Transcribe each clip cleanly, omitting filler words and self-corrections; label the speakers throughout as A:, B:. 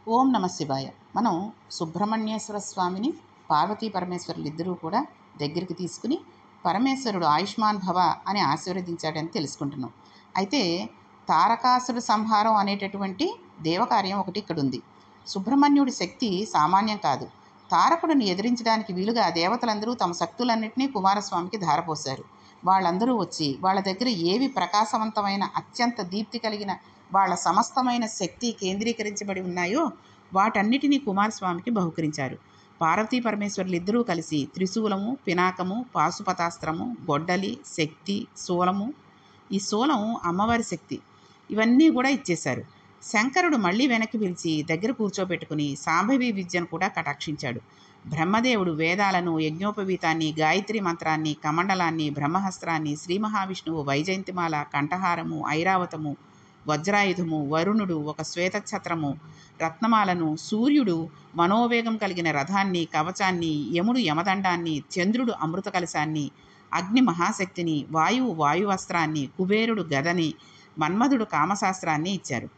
A: ఓం నమ శివాయ. మనం సుబ్రహ్మణ్యేశ్వర స్వామిని పార్వతీ పరమేశ్వరులు ఇద్దరూ కూడా దగ్గరికి తీసుకుని పరమేశ్వరుడు ఆయుష్మాన్ భవ అని ఆశీర్వదించాడని తెలుసుకుంటున్నాం. అయితే తారకాసుర సంహారం అనేటటువంటి దేవకార్యం ఒకటి ఇక్కడ ఉంది. సుబ్రహ్మణ్యుడి శక్తి సామాన్యం కాదు. తారకుడిని ఎదిరించడానికి వీలుగా దేవతలందరూ తమ శక్తులన్నింటినీ కుమారస్వామికి ధారపోశారు. వాళ్ళందరూ వచ్చి వాళ్ళ దగ్గర ఏవి ప్రకాశవంతమైన అత్యంత దీప్తి కలిగిన వాళ్ళ సమస్తమైన శక్తి కేంద్రీకరించబడి ఉన్నాయో వాటన్నిటినీ కుమారస్వామికి బహుకరించారు. పార్వతీ పరమేశ్వరులు ఇద్దరూ కలిసి త్రిశూలము, పినాకము, పాశుపతాస్త్రము, గొడ్డలి, శక్తి, శూలము, ఈ శూలం అమ్మవారి శక్తి, ఇవన్నీ కూడా ఇచ్చేశారు. శంకరుడు మళ్ళీ వెనక్కి పిలిచి దగ్గర కూర్చోబెట్టుకుని సాంభవి విద్యను కూడా కటాక్షించాడు. బ్రహ్మదేవుడు వేదాలను, యజ్ఞోపవీతాన్ని, గాయత్రి మంత్రాన్ని, కమండలాన్ని, బ్రహ్మహస్త్రాన్ని, శ్రీ మహావిష్ణువు వైజయంతిమాల, కంఠహారము, ఐరావతము, వజ్రాయుధము, వరుణుడు ఒక శ్వేతఛత్రము, రత్నమాలను, సూర్యుడు మనోవేగం కలిగిన రథాన్ని, కవచాన్ని, యముడు యమదండాన్ని, చంద్రుడు అమృత కలశాన్ని, అగ్ని మహాశక్తిని, వాయువు వాయువస్త్రాన్ని, కుబేరుడు గదని, మన్మధుడు కామశాస్త్రాన్ని ఇచ్చారు.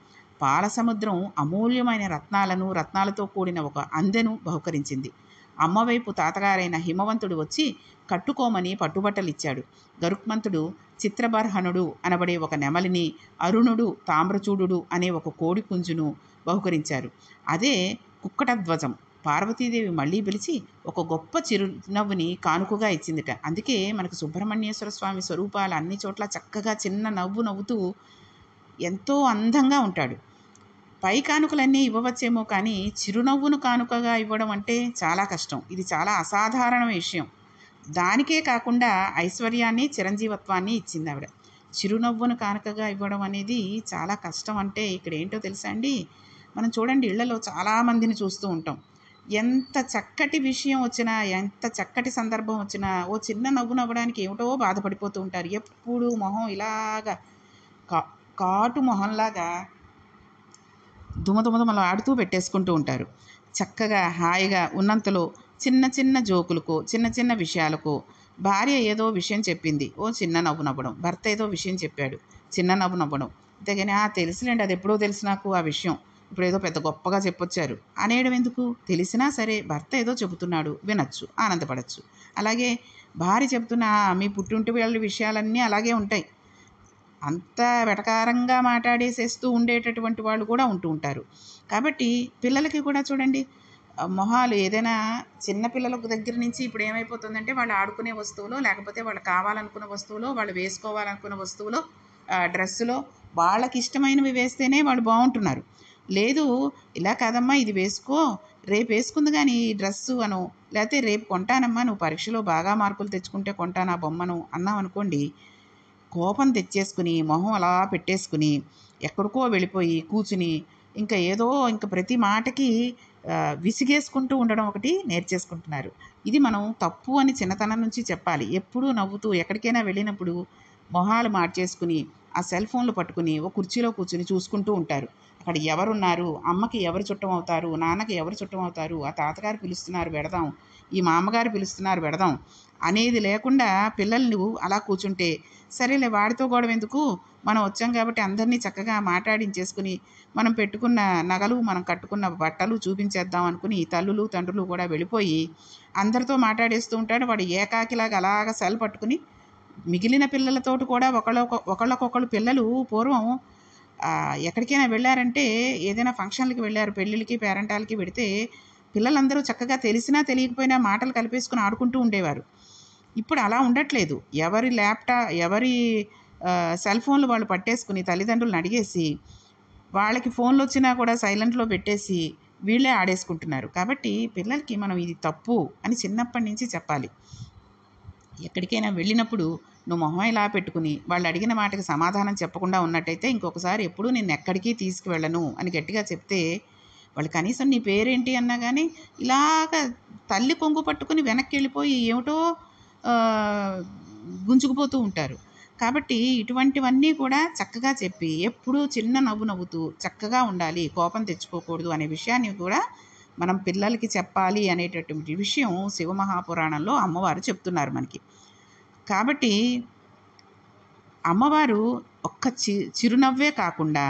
A: పాలసముద్రం అమూల్యమైన రత్నాలతో కూడిన ఒక అందెను బహుకరించింది. అమ్మవైపు తాతగారైన హిమవంతుడు వచ్చి కట్టుకోమని పట్టుబట్టలిచ్చాడు. గరుక్మంతుడు చిత్రబర్హనుడు అనబడే ఒక నెమలిని, అరుణుడు తామ్రచూడు అనే ఒక కోడి పుంజును బహుకరించారు. అదే కుక్కటధ్వజం పార్వతీదేవి మళ్ళీ పిలిచి ఒక గొప్ప చిరునవ్వుని కానుకగా ఇచ్చిందిట. అందుకే మనకు సుబ్రహ్మణ్యేశ్వర స్వామి స్వరూపాలు అన్ని చోట్ల చక్కగా చిన్న నవ్వు నవ్వుతూ ఎంతో అందంగా ఉంటాడు. పై కానుకలన్నీ ఇవ్వవచ్చేమో కానీ చిరునవ్వును కానుకగా ఇవ్వడం అంటే చాలా కష్టం. ఇది చాలా అసాధారణ విషయం. దానికే కాకుండా ఐశ్వర్యాన్ని, చిరంజీవత్వాన్ని ఇచ్చింది ఆవిడ. చిరునవ్వును కానుకగా ఇవ్వడం అనేది చాలా కష్టం. అంటే ఇక్కడ ఏంటో తెలుసా అండి, మనం చూడండి ఇళ్లలో చాలామందిని చూస్తూ ఉంటాం. ఎంత చక్కటి విషయం వచ్చినా, ఎంత చక్కటి సందర్భం వచ్చినా ఓ చిన్న నవ్వు నవ్వడానికి ఏమిటో బాధపడిపోతూ ఉంటారు. ఎప్పుడు మొహం ఇలాగా కాటు మొహంలాగా దుమదుమదుమలాడుతూ పెట్టేసుకుంటూ ఉంటారు. చక్కగా హాయిగా ఉన్నంతలో చిన్న చిన్న జోకులకు, చిన్న చిన్న విషయాలకు భార్య ఏదో విషయం చెప్పింది, ఓ చిన్న నవ్వు నవ్వడం. భర్త ఏదో విషయం చెప్పాడు, చిన్న నవ్వు నవ్వడం. అంతేగాని తెలుసులేండి, అది ఎప్పుడో తెలుసు నాకు ఆ విషయం, ఇప్పుడు ఏదో పెద్ద గొప్పగా చెప్పొచ్చారు అనేయడం ఎందుకు? తెలిసినా సరే భర్త ఏదో చెబుతున్నాడు, వినొచ్చు, ఆనందపడచ్చు. అలాగే భార్య చెబుతున్న మీ పుట్టింటి వాళ్ళ విషయాలన్నీ అలాగే ఉంటాయి. అంత వెటకారంగా మాట్లాడేసేస్తూ ఉండేటటువంటి వాళ్ళు కూడా ఉంటూ ఉంటారు. కాబట్టి పిల్లలకి కూడా చూడండి, మొహాలు ఏదైనా చిన్న పిల్లల దగ్గర నుంచి ఇప్పుడు ఏమైపోతుందంటే వాళ్ళు ఆడుకునే వస్తువులో, లేకపోతే వాళ్ళు కావాలనుకున్న వస్తువులో, వాళ్ళు వేసుకోవాలనుకున్న వస్తువులో, డ్రెస్సులో వాళ్ళకి ఇష్టమైనవి వేస్తేనే వాళ్ళు బాగుంటున్నారు. లేదు, ఇలా కాదమ్మా ఇది వేసుకో, రేపు వేసుకుంది కానీ ఈ డ్రెస్సు అను, లేకపోతే రేపు కొంటానమ్మా, నువ్వు పరీక్షలో బాగా మార్కులు తెచ్చుకుంటే కొంటాను ఆ బొమ్మను అన్నాం అనుకోండి, కోపం తెచ్చేసుకుని మొహం అలా పెట్టేసుకుని ఎక్కడికో వెళ్ళిపోయి కూర్చుని ఇంకా ప్రతి మాటకి విసిగేసుకుంటూ ఉండడం ఒకటి నేర్చేసుకుంటున్నారు. ఇది మనం తప్పు అని చిన్నతనం నుంచి చెప్పాలి. ఎప్పుడూ నవ్వుతూ ఎక్కడికైనా వెళ్ళినప్పుడు మొహాలు మార్చేసుకుని ఆ సెల్ ఫోన్లు పట్టుకుని ఒక కుర్చీలో కూర్చుని చూసుకుంటూ ఉంటారు. అక్కడ ఎవరున్నారు, అమ్మకి ఎవరు చుట్టం అవుతారు, నాన్నకి ఎవరు చుట్టం అవుతారు, ఆ తాతగారు పిలుస్తున్నారు వెడదాం, ఈ మామగారు పిలుస్తున్నారు వెడదాం అనేది లేకుండా పిల్లల్ని అలా కూర్చుంటే, సరేలే వాడితో గొడవ ఎందుకు, మనం వచ్చాం కాబట్టి అందరినీ చక్కగా మాట్లాడించేసుకుని మనం పెట్టుకున్న నగలు, మనం కట్టుకున్న బట్టలు చూపించేద్దాం అనుకుని తల్లులు తండ్రులు కూడా వెళ్ళిపోయి అందరితో మాట్లాడేస్తూ ఉంటాడు. వాడు ఏకాకిలాగా అలాగ సెల్ పట్టుకుని మిగిలిన పిల్లలతోటి కూడా ఒకళ్ళకొకళ్ళు పిల్లలు పూర్వం ఎక్కడికైనా వెళ్ళారంటే, ఏదైనా ఫంక్షన్లకి వెళ్ళారు, పెళ్ళిళ్ళకి పేరంటాలకి వెడితే పిల్లలందరూ చక్కగా తెలిసినా తెలియకపోయినా మాటలు కలిపేసుకుని ఆడుకుంటూ ఉండేవారు. ఇప్పుడు అలా ఉండట్లేదు. ఎవరి సెల్ ఫోన్లు వాళ్ళు పట్టేసుకుని తల్లిదండ్రులను అడిగేసి వాళ్ళకి ఫోన్లు వచ్చినా కూడా సైలెంట్లో పెట్టేసి వీళ్ళే ఆడేసుకుంటున్నారు. కాబట్టి పిల్లలకి మనం ఇది తప్పు అని చిన్నప్పటి నుంచి చెప్పాలి. ఎక్కడికైనా వెళ్ళినప్పుడు నువ్వు మొహం ఇలా పెట్టుకుని వాళ్ళు అడిగిన మాటకి సమాధానం చెప్పకుండా ఉన్నట్టయితే ఇంకొకసారి ఎప్పుడూ నిన్ను ఎక్కడికి తీసుకువెళ్ళను అని గట్టిగా చెప్తే, వాళ్ళు కనీసం నీ పేరేంటి అన్నా కానీ ఇలాగ తల్లి కొంగు పట్టుకుని వెనక్కి వెళ్ళిపోయి ఏమిటో గుంజుకుపోతూ ఉంటారు. కాబట్టి ఇటువంటివన్నీ కూడా చక్కగా చెప్పి ఎప్పుడూ చిన్న నవ్వు నవ్వుతూ చక్కగా ఉండాలి, కోపం తెచ్చుకోకూడదు అనే విషయాన్ని కూడా మనం పిల్లలకి చెప్పాలి అనేటటువంటి విషయం శివమహాపురాణంలో అమ్మవారు చెప్తున్నారు మనకి. కాబట్టి అమ్మవారు ఒక్క చిరునవ్వే కాకుండా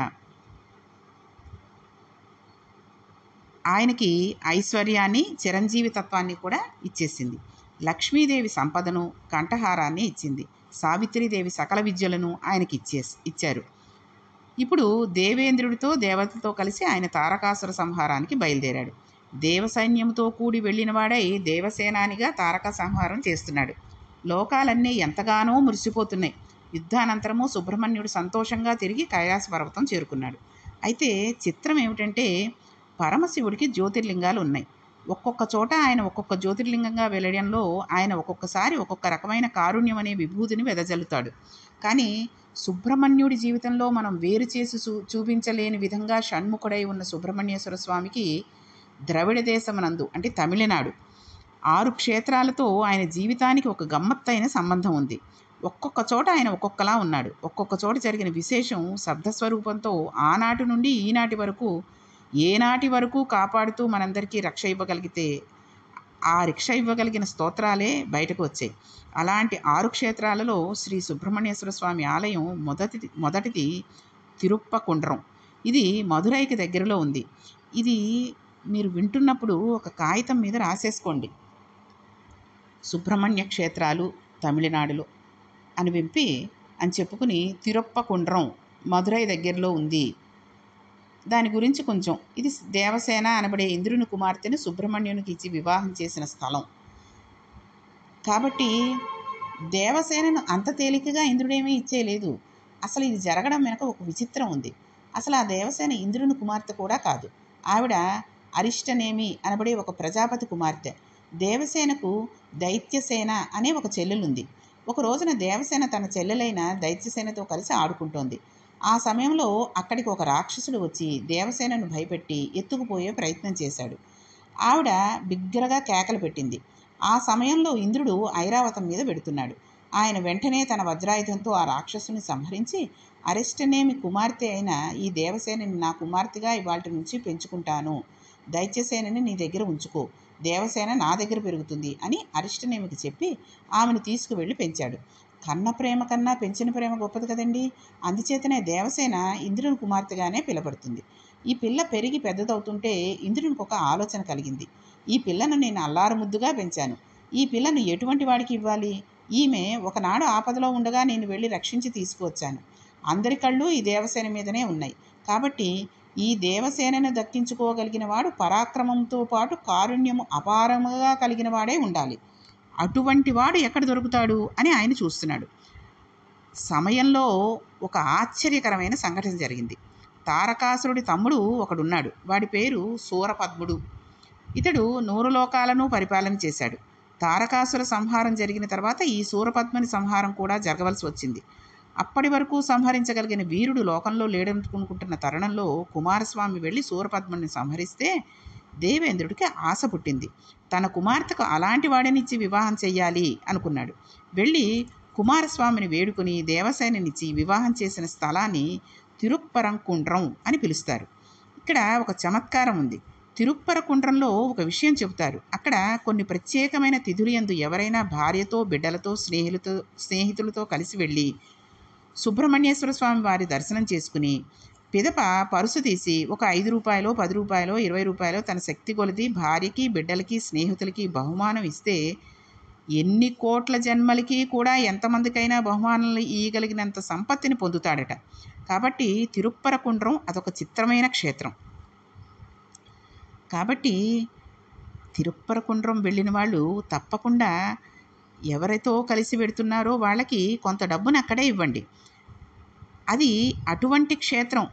A: ఆయనకి ఐశ్వర్యాన్ని, చిరంజీవి తత్వాన్ని కూడా ఇచ్చేసింది. లక్ష్మీదేవి సంపదను, కంఠహారాన్ని ఇచ్చింది. సావిత్రీదేవి సకల విద్యలను ఆయనకి ఇచ్చారు. ఇప్పుడు దేవేంద్రుడితో దేవతలతో కలిసి ఆయన తారకాసుర సంహారానికి బయలుదేరాడు. దేవ సైన్యంతో కూడి వెళ్ళినవాడై దేవసేనానిగా తారక సంహారం చేస్తున్నాడు. లోకాలన్నీ ఎంతగానో మురిసిపోతున్నాయి. యుద్ధానంతరము సుబ్రహ్మణ్యుడు సంతోషంగా తిరిగి కైలాస పర్వతం చేరుకున్నాడు. అయితే చిత్రం ఏమిటంటే పరమశివుడికి జ్యోతిర్లింగాలు ఉన్నాయి. ఒక్కొక్క చోట ఆయన ఒక్కొక్క జ్యోతిర్లింగంగా వెళ్లడంలో ఆయన ఒక్కొక్కసారి ఒక్కొక్క రకమైన కారుణ్యం అనే విభూతిని వెదజల్లుతాడు. కానీ సుబ్రహ్మణ్యుడి జీవితంలో మనం వేరు చేసి చూపించలేని విధంగా షణ్ముఖుడై ఉన్న సుబ్రహ్మణ్యేశ్వర స్వామికి ద్రవిడ దేశమునందు అంటే తమిళనాడు 6 క్షేత్రాలతో ఆయన జీవితానికి ఒక గమ్మత్తైన సంబంధం ఉంది. ఒక్కొక్క చోట ఆయన ఒక్కొక్కలా ఉన్నాడు. ఒక్కొక్క చోట జరిగిన విశేషం శబ్దస్వరూపంతో ఆనాటి నుండి ఈనాటి వరకు ఏనాటి వరకు కాపాడుతూ మనందరికీ రక్ష ఇవ్వగలిగితే ఆ రక్ష ఇవ్వగలిగిన స్తోత్రాలే బయటకు వచ్చాయి. అలాంటి 6 క్షేత్రాలలో శ్రీ సుబ్రహ్మణ్యేశ్వర స్వామి ఆలయం మొదటిది తిరుప్పకుండ్రం. ఇది మధురైకి దగ్గరలో ఉంది. ఇది మీరు వింటున్నప్పుడు ఒక కాగితం మీద రాసేసుకోండి. సుబ్రహ్మణ్య క్షేత్రాలు తమిళనాడులో అని చెప్పుకుని తిరుప్పకుండ్రం మధురై దగ్గరలో ఉంది. దాని గురించి కొంచెం, ఇది దేవసేన అనబడే ఇంద్రుని కుమార్తెను సుబ్రహ్మణ్యునికి ఇచ్చి వివాహం చేసిన స్థలం. కాబట్టి దేవసేనను అంత తేలికగా ఇంద్రుడేమీ ఇచ్చేయలేదు. అసలు ఇది జరగడం వెనక ఒక విచిత్రం ఉంది. అసలు ఆ దేవసేన ఇంద్రుని కుమార్తె కూడా కాదు. ఆవిడ అరిష్టనేమి అనబడే ఒక ప్రజాపతి కుమార్తె. దేవసేనకు దైత్యసేన అనే ఒక చెల్లెలుంది. ఒక రోజున దేవసేన తన చెల్లెలైన దైత్యసేనతో కలిసి ఆడుకుంటోంది. ఆ సమయంలో అక్కడికి ఒక రాక్షసుడు వచ్చి దేవసేనను భయపెట్టి ఎత్తుకుపోయే ప్రయత్నం చేశాడు. ఆవిడ బిగ్గరగా కేకలు పెట్టింది. ఆ సమయంలో ఇంద్రుడు ఐరావతం మీద వెడుతున్నాడు. ఆయన వెంటనే తన వజ్రాయుధంతో ఆ రాక్షసుని సంహరించి, అరిష్టనేమి కుమార్తె అయిన ఈ దేవసేనని నా కుమార్తెగా ఇవాల్టి నుంచి పెంచుకుంటాను, దైత్యసేనని నీ దగ్గర ఉంచుకో, దేవసేన నా దగ్గర పెరుగుతుంది అని అరిష్టనేమికి చెప్పి ఆమెను తీసుకువెళ్ళి పెంచాడు. కన్న ప్రేమ కన్నా పెంచిన ప్రేమ గొప్పది కదండి. అందుచేతనే దేవసేన ఇంద్రుని కుమార్తెగానే పిలబడుతుంది. ఈ పిల్ల పెరిగి పెద్దదవుతుంటే ఇంద్రునికి ఒక ఆలోచన కలిగింది. ఈ పిల్లను నేను అల్లారు ముద్దుగా పెంచాను. ఈ పిల్లను ఎటువంటి వాడికి ఇవ్వాలి? ఈమె ఒకనాడు ఆపదలో ఉండగా నేను వెళ్ళి రక్షించి తీసుకువచ్చాను. అందరి కళ్ళు ఈ దేవసేన మీదనే ఉన్నాయి. కాబట్టి ఈ దేవసేనను దక్కించుకోగలిగిన వాడు పరాక్రమంతో పాటు కారుణ్యము అపారముగా కలిగిన వాడే ఉండాలి. అటువంటి వాడు ఎక్కడ దొరుకుతాడు అని ఆయన చూస్తున్నాడు. సమయంలో ఒక ఆశ్చర్యకరమైన సంఘటన జరిగింది. తారకాసురుడి తమ్ముడు ఒకడున్నాడు. వాడి పేరు శూరపద్ముడు. ఇతడు 100 లోకాలను పరిపాలన చేశాడు. తారకాసుర సంహారం జరిగిన తర్వాత ఈ శూరపద్ముని సంహారం కూడా జరగవలసి వచ్చింది. అప్పటి వరకు సంహరించగలిగిన వీరుడు లోకంలో లేడనుకుంటున్న తరుణంలో కుమారస్వామి వెళ్ళి శూరపద్ముని సంహరిస్తే దేవేంద్రుడికి ఆశ పుట్టింది. తన కుమార్తెకు అలాంటి వాడినిచ్చి వివాహం చెయ్యాలి అనుకున్నాడు. వెళ్ళి కుమారస్వామిని వేడుకుని దేవసేననిచ్చి వివాహం చేసిన స్థలాన్ని తిరుప్పరంకుండ్రం అని పిలుస్తారు. ఇక్కడ ఒక చమత్కారం ఉంది. తిరుప్పరకుండ్రంలో ఒక విషయం చెబుతారు. అక్కడ కొన్ని ప్రత్యేకమైన తిథులయందు ఎవరైనా భార్యతో, బిడ్డలతో, స్నేహితులతో కలిసి వెళ్ళి సుబ్రహ్మణ్యేశ్వర స్వామి వారి దర్శనం చేసుకుని పిదప పరుసు తీసి ఒక 5 రూపాయలో, 10 రూపాయలో, 20 రూపాయలో తన శక్తి కొలిది భార్యకి, బిడ్డలకి, స్నేహితులకి బహుమానం ఇస్తే ఎన్ని కోట్ల జన్మలకి కూడా ఎంతమందికైనా బహుమానాలు ఇయ్యగలిగినంత సంపత్తిని పొందుతాడట. కాబట్టి తిరుప్పరకుండ్రం అదొక చిత్రమైన క్షేత్రం. కాబట్టి తిరుప్పరకుండ్రం వెళ్ళిన వాళ్ళు తప్పకుండా ఎవరితో కలిసి వెడుతున్నారో వాళ్ళకి కొంత డబ్బును అక్కడే ఇవ్వండి. అది అటువంటి క్షేత్రం,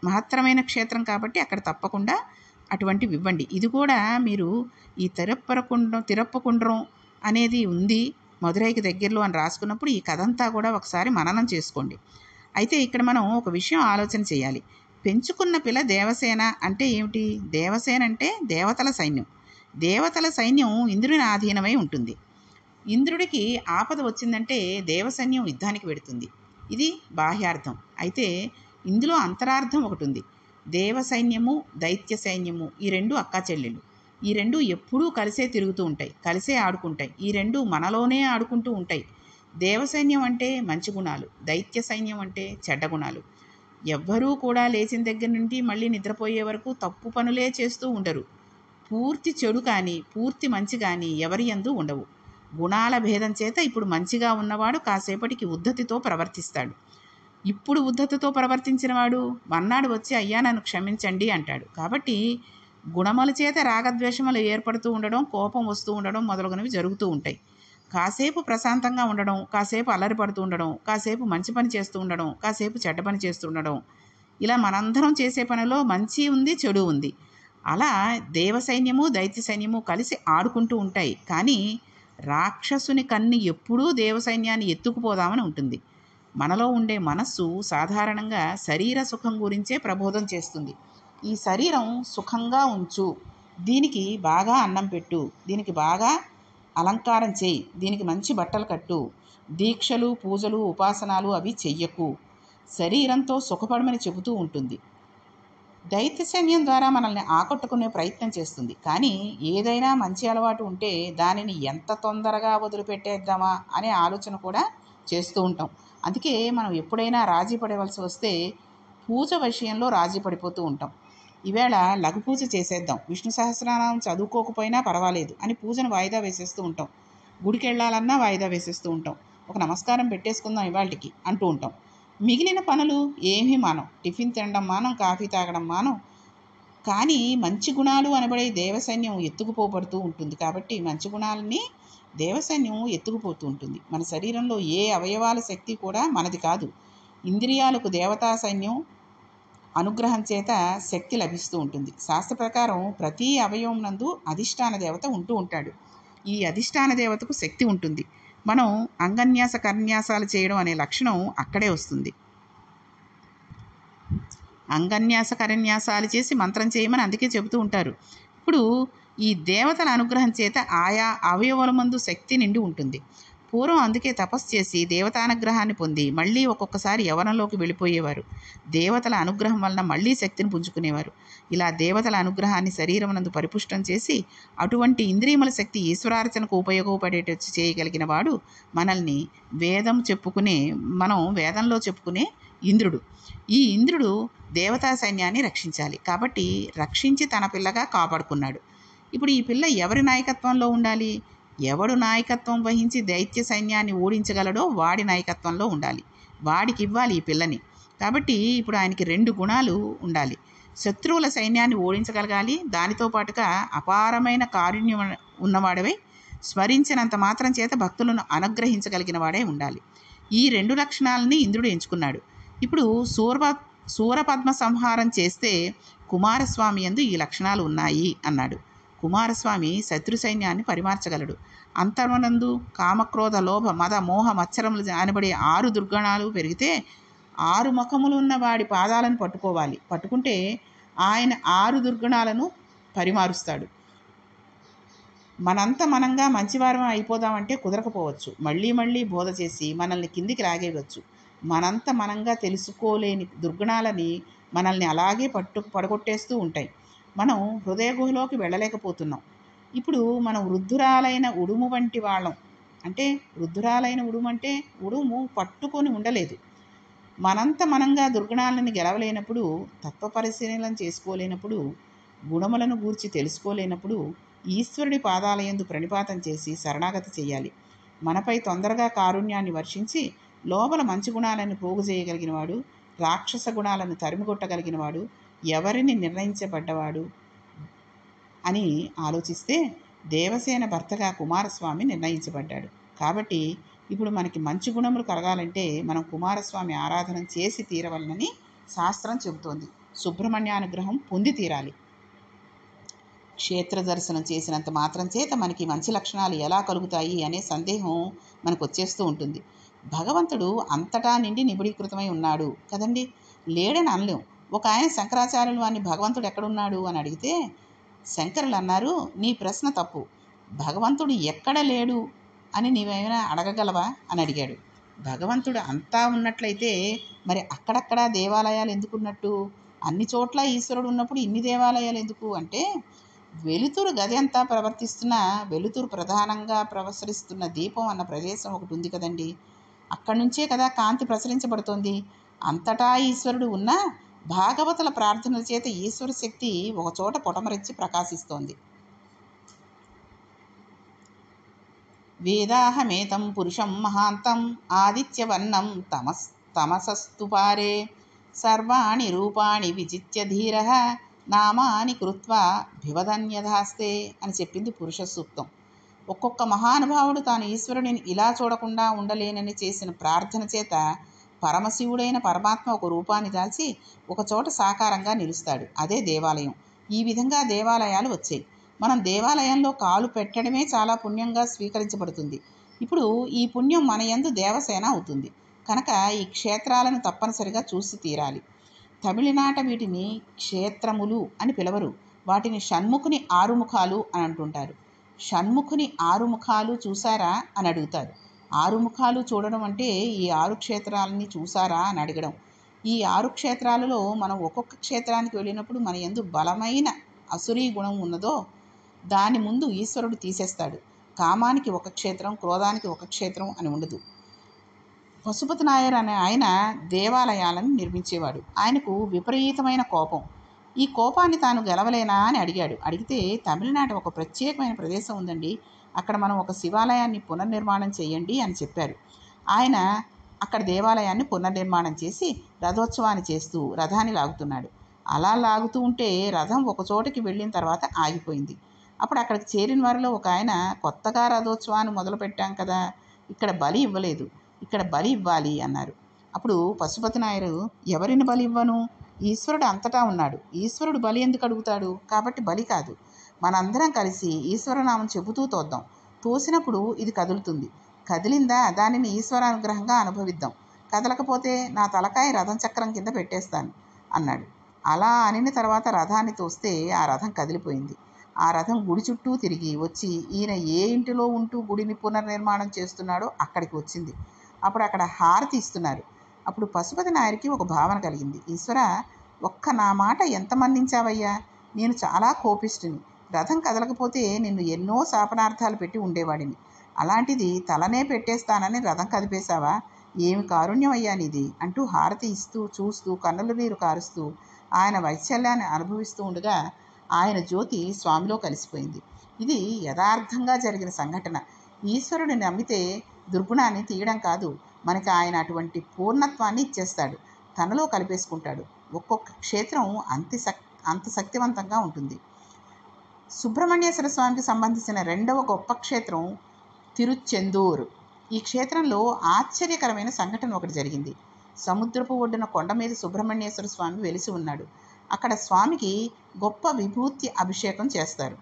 A: మహత్తరమైన క్షేత్రం కాబట్టి అక్కడ తప్పకుండా అటువంటివి ఇవ్వండి. ఇది కూడా మీరు ఈ తిరుప్పకుండ్రం అనేది ఉంది మధురైకి దగ్గరలో అని రాసుకున్నప్పుడు ఈ కథంతా కూడా ఒకసారి మననం చేసుకోండి. అయితే ఇక్కడ మనం ఒక విషయం ఆలోచన చేయాలి. పెంచుకున్న పిల్ల దేవసేన అంటే ఏమిటి? దేవసేన అంటే దేవతల సైన్యం. దేవతల సైన్యం ఇంద్రుని ఆధీనమై ఉంటుంది. ఇంద్రుడికి ఆపద వచ్చిందంటే దేవసైన్యం యుద్ధానికి వెడుతుంది. ఇది బాహ్యార్థం. అయితే ఇందులో అంతరార్థం ఒకటి ఉంది. దేవసైన్యము, దైత్య సైన్యము ఈ 2 అక్కా చెల్లెళ్ళు. ఈ 2 ఎప్పుడూ కలిసే తిరుగుతూ ఉంటాయి, కలిసే ఆడుకుంటాయి. ఈ 2 మనలోనే ఆడుకుంటూ ఉంటాయి. దేవసైన్యం అంటే మంచి గుణాలు, దైత్య సైన్యం అంటే చెడ్డ గుణాలు. ఎవ్వరూ కూడా లేచిన దగ్గర నుండి మళ్ళీ నిద్రపోయే వరకు తప్పు పనులే చేస్తూ ఉండరు. పూర్తి చెడు కానీ పూర్తి మంచి కానీ ఎవరి యందు ఉండవు. గుణాల భేదం చేత ఇప్పుడు మంచిగా ఉన్నవాడు కాసేపటికి ఉద్ధతితో ప్రవర్తిస్తాడు. ఇప్పుడు ఉద్ధతితో ప్రవర్తించిన వాడు మన్నాడు వచ్చి అయ్యా నన్ను క్షమించండి అంటాడు. కాబట్టి గుణముల చేత రాగద్వేషములు ఏర్పడుతూ ఉండడం, కోపం వస్తూ ఉండడం మొదలగునవి జరుగుతూ ఉంటాయి. కాసేపు ప్రశాంతంగా ఉండడం, కాసేపు అల్లరి పడుతూ ఉండడం, కాసేపు మంచి పని చేస్తూ ఉండడం, కాసేపు చెడ్డ పని చేస్తూ ఉండడం, ఇలా మనందరం చేసే పనిలో మంచి ఉంది, చెడు ఉంది. అలా దేవసైన్యము దైత్య సైన్యము కలిసి ఆడుకుంటూ ఉంటాయి. కానీ రాక్షసుని కన్ను ఎప్పుడూ దేవసైన్యాన్ని ఎత్తుకుపోదామని ఉంటుంది. మనలో ఉండే మనస్సు సాధారణంగా శరీర సుఖం గురించే ప్రబోధం చేస్తుంది. ఈ శరీరం సుఖంగా ఉంచు, దీనికి బాగా అన్నం పెట్టు, దీనికి బాగా అలంకారం చేయి, దీనికి మంచి బట్టలు కట్టు, దీక్షలు పూజలు ఉపాసనాలు అవి చెయ్యకు, శరీరంతో సుఖపడమని చెబుతూ ఉంటుంది. దైత్య సైన్యం ద్వారా మనల్ని ఆకట్టుకునే ప్రయత్నం చేస్తుంది. కానీ ఏదైనా మంచి అలవాటు ఉంటే దానిని ఎంత తొందరగా వదిలిపెట్టేద్దామా అనే ఆలోచన కూడా చేస్తూ ఉంటాం. అందుకే మనం ఎప్పుడైనా రాజీ పడవలసి వస్తే పూజ విషయంలో రాజీ పడిపోతూ ఉంటాం. ఈవేళ లఘు పూజ చేసేద్దాం, విష్ణు సహస్రనామం చదువుకోకపోయినా పర్వాలేదు అని పూజను వాయిదా వేసేస్తూ ఉంటాం. గుడికి వెళ్ళాలన్నా వాయిదా వేసేస్తూ ఉంటాం. ఒక నమస్కారం పెట్టేసుకుందాం ఇవాళకి అంటూ ఉంటాం. మిగిలిన పనులు ఏమీ మానం, టిఫిన్ తినడం మానం, కాఫీ తాగడం మానం. కానీ మంచి గుణాలు అనబడే దేవసైన్యం ఎత్తుకుపోబడుతూ ఉంటుంది. కాబట్టి మంచి గుణాలని దేవసైన్యం ఎత్తుకుపోతూ ఉంటుంది. మన శరీరంలో ఏ అవయవాల శక్తి కూడా మనది కాదు. ఇంద్రియాలకు దేవతా సైన్యం అనుగ్రహం చేత శక్తి లభిస్తూ ఉంటుంది. శాస్త్ర ప్రకారం ప్రతి అవయవం నందు అధిష్టాన దేవత ఉంటూ ఉంటాడు. ఈ అధిష్టాన దేవతకు శక్తి ఉంటుంది. మనం అంగన్యాస కర్న్యాసాలు చేయడం అనే లక్షణం అక్కడే వస్తుంది. అంగన్యాస కరన్యాసాలు చేసి మంత్రం చేయమని అందుకే చెబుతూ ఉంటారు. ఇప్పుడు ఈ దేవతల అనుగ్రహం చేత ఆయా అవయవాల మందు శక్తి నిండి ఉంటుంది. పూర్వం అందుకే తపస్సు చేసి దేవతానుగ్రహాన్ని పొంది మళ్ళీ ఒక్కొక్కసారి యవనంలోకి వెళ్ళిపోయేవారు. దేవతల అనుగ్రహం వలన మళ్ళీ శక్తిని పుంజుకునేవారు. ఇలా దేవతల అనుగ్రహాన్ని శరీరం నందు పరిపుష్టం చేసి అటువంటి ఇంద్రియముల శక్తి ఈశ్వరార్చనకు ఉపయోగపడేటట్టు చేయగలిగిన వాడు మనం వేదంలో చెప్పుకునే ఇంద్రుడు. ఈ ఇంద్రుడు దేవతా సైన్యాన్ని రక్షించాలి. కాబట్టి రక్షించి తన పిల్లగా కాపాడుకున్నాడు. ఇప్పుడు ఈ పిల్ల ఎవరి నాయకత్వంలో ఉండాలి? ఎవడు నాయకత్వం వహించి దైత్య సైన్యాన్ని ఓడించగలడో వాడి నాయకత్వంలో ఉండాలి. వాడికి ఇవ్వాలి ఈ పిల్లని. కాబట్టి ఇప్పుడు ఆయనకి 2 గుణాలు ఉండాలి. శత్రువుల సైన్యాన్ని ఓడించగలగాలి, దానితో పాటుగా అపారమైన కారుణ్యం ఉన్నవాడవై స్మరించినంత మాత్రం చేత భక్తులను అనుగ్రహించగలిగిన వాడే ఉండాలి. ఈ 2 లక్షణాలని ఇంద్రుడు ఎంచుకున్నాడు. ఇప్పుడు సూరపద్మ సంహారం చేస్తే కుమారస్వామి యందు ఈ లక్షణాలు ఉన్నాయి అన్నాడు. కుమారస్వామి శత్రు సైన్యాన్ని పరిమార్చగలడు. అంతర్మనందు కామక్రోధ లోభ మద మోహ మత్సరములు అనబడే 6 దుర్గుణాలు పెరిగితే 6 ముఖములు ఉన్న వాడి పాదాలను పట్టుకోవాలి. పట్టుకుంటే ఆయన 6 దుర్గుణాలను పరిమారుస్తాడు. మనంగా మంచివారం అయిపోదామంటే కుదరకపోవచ్చు. మళ్ళీ బోధ చేసి మనల్ని కిందికి లాగేయవచ్చు. మనంగా తెలుసుకోలేని దుర్గుణాలని మనల్ని అలాగే పడగొట్టేస్తూ ఉంటాయి. మనం హృదయ గుహలోకి వెళ్ళలేకపోతున్నాం. ఇప్పుడు మనం వృద్ధురాలైన ఉడుము వంటి వాళ్ళం. అంటే వృద్ధురాలైన ఉడుము అంటే ఉడుము పట్టుకొని ఉండలేదు. మనంగా దుర్గుణాలను గెలవలేనప్పుడు, తత్వ పరిశీలన చేసుకోలేనప్పుడు, గుణములను గూర్చి తెలుసుకోలేనప్పుడు ఈశ్వరుడి పాదాలయందు ప్రణిపాతం చేసి శరణాగతి చేయాలి. మనపై తొందరగా కారుణ్యాన్ని వర్షించి లోపల మంచి గుణాలను పోగు చేయగలిగినవాడు, రాక్షస గుణాలను తరిమికొట్టగలిగినవాడు, ఎవరిని నిర్ణయించబడ్డవాడు అని ఆలోచిస్తే దేవసేన భర్తగా కుమారస్వామి నిర్ణయించబడ్డాడు. కాబట్టి ఇప్పుడు మనకి మంచి గుణములు కలగాలంటే మనం కుమారస్వామి ఆరాధన చేసి తీరవలనని శాస్త్రం చెబుతోంది. సుబ్రహ్మణ్యానుగ్రహం పొంది తీరాలి. క్షేత్ర దర్శనం చేసినంత మాత్రం చేత మనకి మంచి లక్షణాలు ఎలా కలుగుతాయి అనే సందేహం మనకు వచ్చేస్తూ ఉంటుంది. భగవంతుడు అంతటా నిండి నిబిడీకృతమై ఉన్నాడు కదండి, లేడని అనలేం. ఒక ఆయన శంకరాచార్యులు వారిని భగవంతుడు ఎక్కడున్నాడు అని అడిగితే శంకరులు అన్నారు, నీ ప్రశ్న తప్పు, భగవంతుడు ఎక్కడ లేడు అని నీవేమైనా అడగగలవా అని అడిగాడు. భగవంతుడు అంతా ఉన్నట్లయితే మరి అక్కడక్కడ దేవాలయాలు ఎందుకున్నట్టు? అన్ని చోట్ల ఈశ్వరుడు ఉన్నప్పుడు ఇన్ని దేవాలయాలు ఎందుకు అంటే, వెలుతురు గది అంతా వెలుతురు ప్రధానంగా ప్రసరిస్తున్న దీపం అన్న ప్రదేశం ఒకటి ఉంది కదండి, అక్కడి నుంచే కదా కాంతి ప్రసరించబడుతోంది. అంతటా ఈశ్వరుడు ఉన్నా భాగవతుల ప్రార్థనల చేత ఈశ్వర శక్తి ఒకచోట పొటమరెచ్చి ప్రకాశిస్తోంది. వేదాహమేతం పురుషం మహాంతం ఆదిత్యవర్ణం తమసస్తు పారే సర్వాణి రూపాణి విజిత్య ధీర నామాని కృత్వా భివదన్యధాస్తే అని చెప్పింది పురుష సూక్తం. ఒక్కొక్క మహానుభావుడు తాను ఈశ్వరుడిని ఇలా చూడకుండా ఉండలేనని చేసిన ప్రార్థన చేత పరమశివుడైన పరమాత్మ ఒక రూపాన్ని దాల్చి ఒకచోట సాకారంగా నిలుస్తాడు. అదే దేవాలయం. ఈ విధంగా దేవాలయాలు వచ్చాయి. మనం దేవాలయంలో కాలు పెట్టడమే చాలా పుణ్యంగా స్వీకరించబడుతుంది. ఇప్పుడు ఈ పుణ్యం మన యందు దేవసేన అవుతుంది. కనుక ఈ క్షేత్రాలను తప్పనిసరిగా చూసి తీరాలి. తమిళనాట వీటిని క్షేత్రములు అని పిలవరు. వాటిని షణ్ముఖుని ఆరుముఖాలు అని అంటుంటారు. షణ్ముఖుని ఆరుముఖాలు చూసారా అని అడుగుతారు. ఆరుముఖాలు చూడడం అంటే ఈ 6 క్షేత్రాలని చూసారా అని అడగడం. ఈ 6 క్షేత్రాలలో మనం ఒక్కొక్క క్షేత్రానికి వెళ్ళినప్పుడు మన యందు బలమైన అసురీ గుణం ఉన్నదో దాని ముందు ఈశ్వరుడు తీసేస్తాడు. కామానికి ఒక క్షేత్రం, క్రోధానికి ఒక క్షేత్రం అని ఉండదు. పశుపతి నాయర్ అనే ఆయన దేవాలయాలను నిర్మించేవాడు. ఆయనకు విపరీతమైన కోపం. ఈ కోపాన్ని తాను గెలవలేనా అని అడిగాడు. అడిగితే తమిళనాట ఒక ప్రత్యేకమైన ప్రదేశం ఉందండి, అక్కడ మనం ఒక శివాలయాన్ని పునర్నిర్మాణం చేయండి అని చెప్పారు. ఆయన అక్కడ దేవాలయాన్ని పునర్నిర్మాణం చేసి రథోత్సవాన్ని చేస్తూ రథాన్ని లాగుతున్నాడు. అలా లాగుతూ ఉంటే రథం ఒక చోటకి వెళ్ళిన తర్వాత ఆగిపోయింది. అప్పుడు అక్కడికి చేరిన వారిలో ఒక ఆయన, కొత్తగా రథోత్సవాన్ని మొదలుపెట్టాం కదా, ఇక్కడ బలి ఇవ్వలేదు, ఇక్కడ బలి ఇవ్వాలి అన్నారు. అప్పుడు పశుపతి నాయరు, ఎవరిని బలి ఇవ్వను? ఈశ్వరుడు అంతటా ఉన్నాడు, ఈశ్వరుడు బలి ఎందుకు అడుగుతాడు? కాబట్టి బలి కాదు, మనందరం కలిసి ఈశ్వరనామం చెబుతూ తోద్దాం. తోసినప్పుడు ఇది కదులుతుంది, కదిలిందా దానిని ఈశ్వరానుగ్రహంగా అనుభవిద్దాం, కదలకపోతే నా తలకాయ రథం చక్రం కింద పెట్టేస్తాను అన్నాడు. అలా అనిన తర్వాత రథాన్ని తోస్తే ఆ రథం కదిలిపోయింది. ఆ రథం గుడి చుట్టూ తిరిగి వచ్చి ఈయన ఏ ఇంటిలో ఉంటూ గుడిని పునర్నిర్మాణం చేస్తున్నాడో అక్కడికి వచ్చింది. అప్పుడు అక్కడ హారతి ఇస్తున్నారు. అప్పుడు పశుపతి నాయరికి ఒక భావన కలిగింది. ఈశ్వర, ఒక్క నా మాట ఎంత మన్నించావయ్యా, నేను చాలా కోపిష్టిని, రథం కదలకపోతే నిన్ను ఎన్నో శాపనార్థాలు పెట్టి ఉండేవాడిని, అలాంటిది తలనే పెట్టేస్తానని రథం కదిపేశావా, ఏమి కారుణ్యం అయ్యా నీది అంటూ హారతి ఇస్తూ చూస్తూ కన్నుల నీరు కారుస్తూ ఆయన వైశల్యాన్ని అనుభవిస్తూ ఉండగా ఆయన జ్యోతి స్వామిలో కలిసిపోయింది. ఇది యథార్థంగా జరిగిన సంఘటన. ఈశ్వరుని నమ్మితే దుర్గుణాన్ని తీయడం కాదు, మనకి ఆయన అటువంటి పూర్ణత్వాన్ని ఇచ్చేస్తాడు, తనలో కలిపేసుకుంటాడు. ఒక్కొక్క క్షేత్రం అంత శక్తివంతంగా ఉంటుంది. సుబ్రహ్మణ్యేశ్వర స్వామికి సంబంధించిన 2వ గొప్ప క్షేత్రం తిరుచెందూరు. ఈ క్షేత్రంలో ఆశ్చర్యకరమైన సంఘటన ఒకటి జరిగింది. సముద్రపు ఒడ్డున కొండ మీద సుబ్రహ్మణ్యేశ్వర స్వామి వెలిసి ఉన్నాడు. అక్కడ స్వామికి గొప్ప విభూతి అభిషేకం చేస్తారు.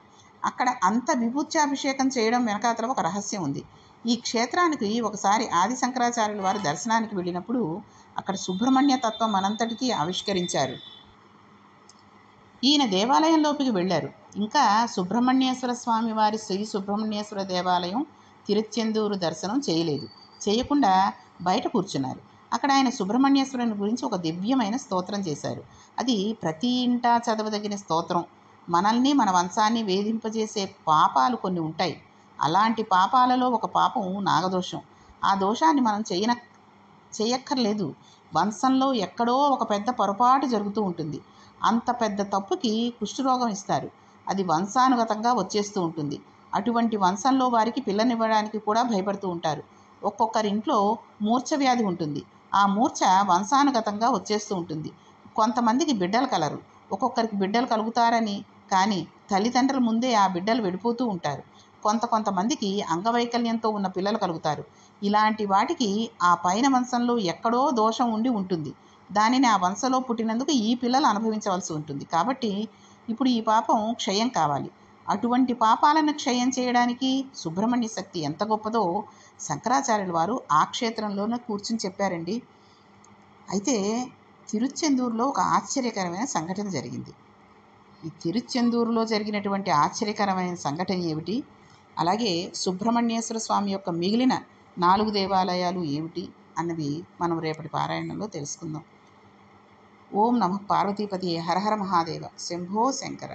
A: అక్కడ అంత విభూత్యాభిషేకం చేయడం వెనకాతల ఒక రహస్యం ఉంది. ఈ క్షేత్రానికి ఒకసారి ఆది శంకరాచార్యుల వారు దర్శనానికి వెళ్ళినప్పుడు అక్కడ సుబ్రహ్మణ్య తత్వం మనంతటికీ ఆవిష్కరించారు. ఈయన దేవాలయంలోకి వెళ్ళారు. ఇంకా సుబ్రహ్మణ్యేశ్వర స్వామి వారి శ్రీ సుబ్రహ్మణ్యేశ్వర దేవాలయం తిరుచెందూరు దర్శనం చేయలేదు. చేయకుండా బయట కూర్చున్నారు. అక్కడ ఆయన సుబ్రహ్మణ్యేశ్వరుని గురించి ఒక దివ్యమైన స్తోత్రం చేశారు. అది ప్రతి ఇంటా చదవదగిన స్తోత్రం. మనల్ని మన వంశాన్ని వేధింపజేసే పాపాలు కొన్ని ఉంటాయి. అలాంటి పాపాలలో ఒక పాపం నాగదోషం. ఆ దోషాన్ని మనం చేయక్కర్లేదు. వంశంలో ఎక్కడో ఒక పెద్ద పొరపాటు జరుగుతూ ఉంటుంది. అంత పెద్ద తప్పుకి కుష్ఠరోగం ఇస్తారు. అది వంశానుగతంగా వచ్చేస్తూ ఉంటుంది. అటువంటి వంశంలో వారికి పిల్లనివ్వడానికి కూడా భయపడుతూ ఉంటారు. ఒక్కొక్కరింట్లో మూర్ఛ వ్యాధి ఉంటుంది. ఆ మూర్ఛ వంశానుగతంగా వచ్చేస్తూ ఉంటుంది. కొంతమందికి బిడ్డలు కలరు, ఒక్కొక్కరికి బిడ్డలు కలుగుతారని, కానీ తల్లిదండ్రుల ముందే ఆ బిడ్డలు వెళ్ళిపోతూ ఉంటారు. కొంతమందికి అంగవైకల్యంతో ఉన్న పిల్లలు కలుగుతారు. ఇలాంటి వాటికి ఆ పైన వంశంలో ఎక్కడో దోషం ఉండి ఉంటుంది. దానిని ఆ వంశంలో పుట్టినందుకు ఈ పిల్లలు అనుభవించవలసి ఉంటుంది. కాబట్టి ఇప్పుడు ఈ పాపం క్షయం కావాలి. అటువంటి పాపాలను క్షయం చేయడానికి సుబ్రహ్మణ్య శక్తి ఎంత గొప్పదో శంకరాచార్యుల వారు ఆ క్షేత్రంలోనే కూర్చుని చెప్పారండి. అయితే తిరుచెందూరులో ఒక ఆశ్చర్యకరమైన సంఘటన జరిగింది. ఈ తిరుచెందూరులో జరిగినటువంటి ఆశ్చర్యకరమైన సంఘటన ఏమిటి, అలాగే సుబ్రహ్మణ్యేశ్వర స్వామి యొక్క మిగిలిన 4 దేవాలయాలు ఏమిటి అన్నవి మనం రేపటి పారాయణంలో తెలుసుకుందాం. ఓం నమః పార్వతీపతియే హర హర మహాదేవ శంభో శంకర.